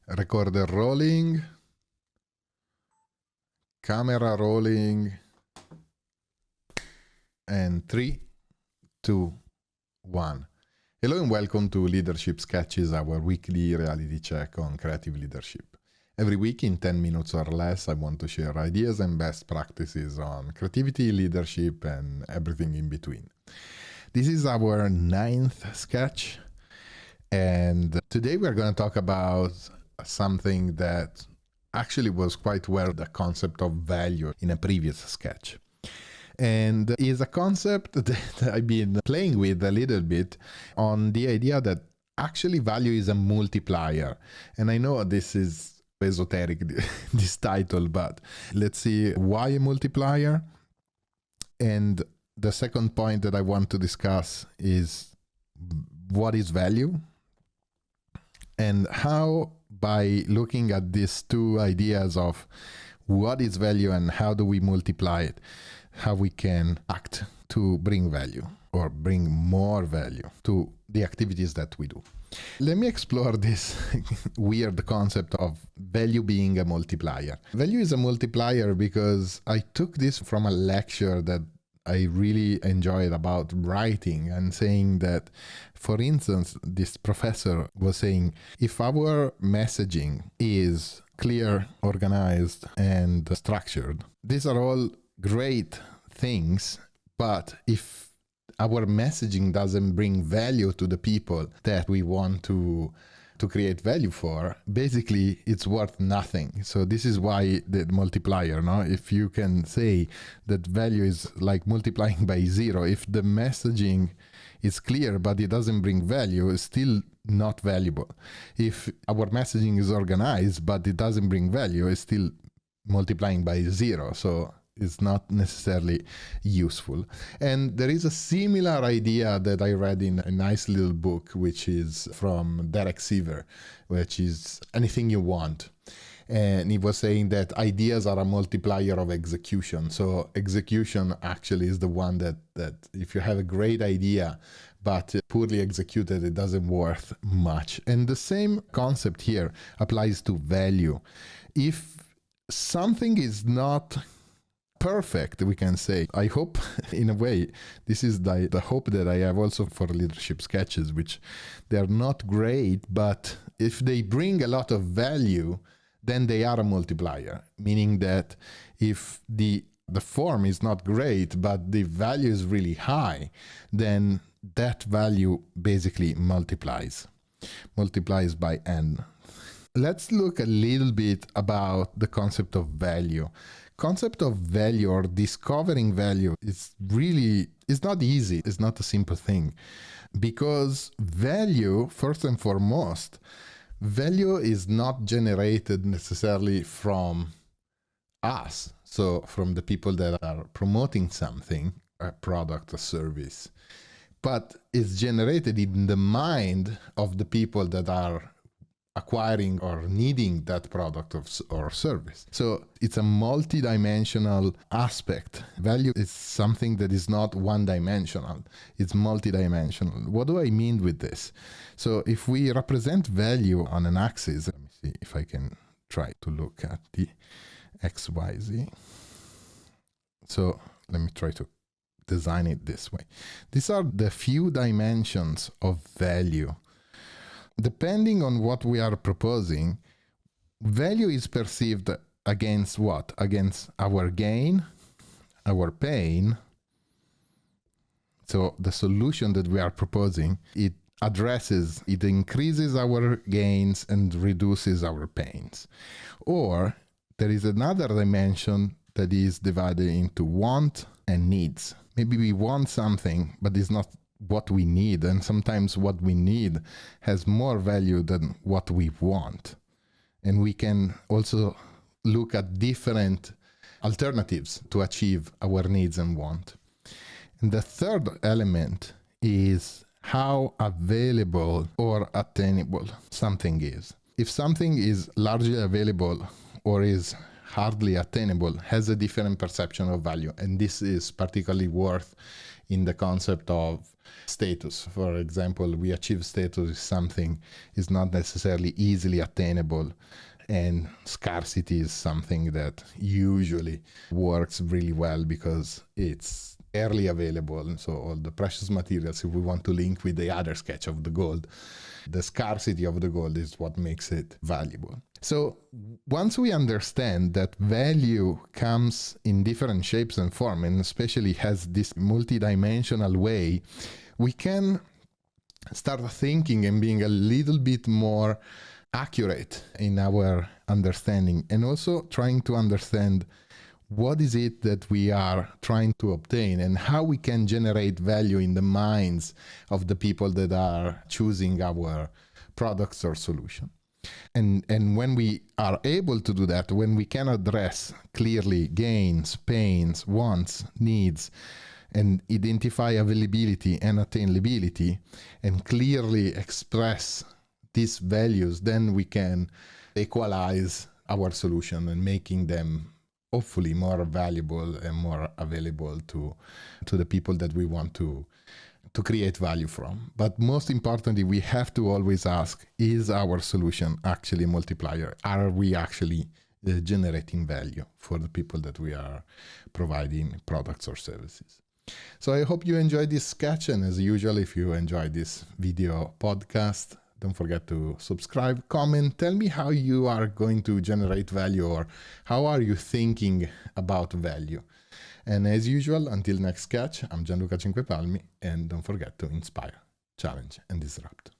Recorder rolling. Camera rolling. And 3, 2, 1. Hello and welcome to Leadership Sketches, our weekly reality check on creative leadership. Every week in 10 minutes or less, I want to share ideas and best practices on creativity, leadership, and everything in between. This is our 9th sketch, and today we're going to talk about something that actually was quite well the concept of value in a previous sketch. And is a concept that I've been playing with a little bit on the idea that actually value is a multiplier. And I know this is esoteric, this title, but let's see why a multiplier. And the second point that I want to discuss is what is value and how, by looking at these two ideas of what is value and how do we multiply it, how we can act to bring value or bring more value to the activities that we do. Let me explore this weird concept of value being a multiplier. Value is a multiplier because I took this from a lecture that I really enjoyed about writing, and saying that, for instance, this professor was saying, if our messaging is clear, organized, and structured, these are all great things, but if our messaging doesn't bring value to the people that we want to create value for, basically it's worth nothing. So this is why the multiplier, no? If you can say that value is like multiplying by 0, if the messaging is clear but it doesn't bring value, it's still not valuable. If our messaging is organized but it doesn't bring value, it's still multiplying by 0. So it's not necessarily useful. And there is a similar idea that I read in a nice little book, which is from Derek Sivers, which is Anything You Want. And he was saying that ideas are a multiplier of execution. So execution actually is the one that if you have a great idea, but poorly executed, it doesn't worth much. And the same concept here applies to value. If something is not perfect, we can say, I hope, in a way, this is the hope that I have also for leadership sketches, which they're not great, but if they bring a lot of value, then they are a multiplier, meaning that if the form is not great, but the value is really high, then that value basically multiplies by n. Let's look a little bit about the concept of value. Concept of value or discovering value is not easy. It's not a simple thing, because value, first and foremost, value is not generated necessarily from us. So from the people that are promoting something, a product, a service, but it's generated in the mind of the people that are acquiring or needing that product or service. So it's a multidimensional aspect. Value is something that is not one-dimensional. It's multidimensional. What do I mean with this? So if we represent value on an axis, let me see if I can try to look at the XYZ. So let me try to design it this way. These are the few dimensions of value. Depending on what we are proposing, value is perceived against what? Against our gain, our pain. So the solution that we are proposing, it increases our gains and reduces our pains. Or there is another dimension that is divided into want and needs. Maybe we want something, but it's not what we need, and sometimes what we need has more value than what we want. And we can also look at different alternatives to achieve our needs and want. And the third element is how available or attainable something is. If something is largely available or is hardly attainable has a different perception of value. And this is particularly worth in the concept of status. For example, we achieve status if something is not necessarily easily attainable, and scarcity is something that usually works really well because it's early available. So all the precious materials, if we want to link with the other sketch of the gold, the scarcity of the gold is what makes it valuable. So once we understand that value comes in different shapes and form, and especially has this multidimensional way, we can start thinking and being a little bit more accurate in our understanding, and also trying to understand what is it that we are trying to obtain and how we can generate value in the minds of the people that are choosing our products or solution. And when we are able to do that, when we can address clearly gains, pains, wants, needs, and identify availability and attainability, and clearly express these values, then we can equalize our solution and making them hopefully more valuable and more available to the people that we want to create value from. But most importantly, we have to always ask, is our solution actually a multiplier? Are we actually generating value for the people that we are providing products or services? So I hope you enjoyed this sketch, and as usual, if you enjoyed this video podcast, don't forget to subscribe, comment, tell me how you are going to generate value, or how are you thinking about value. And as usual, until next sketch, I'm Gianluca Cinquepalmi, and don't forget to inspire, challenge, and disrupt.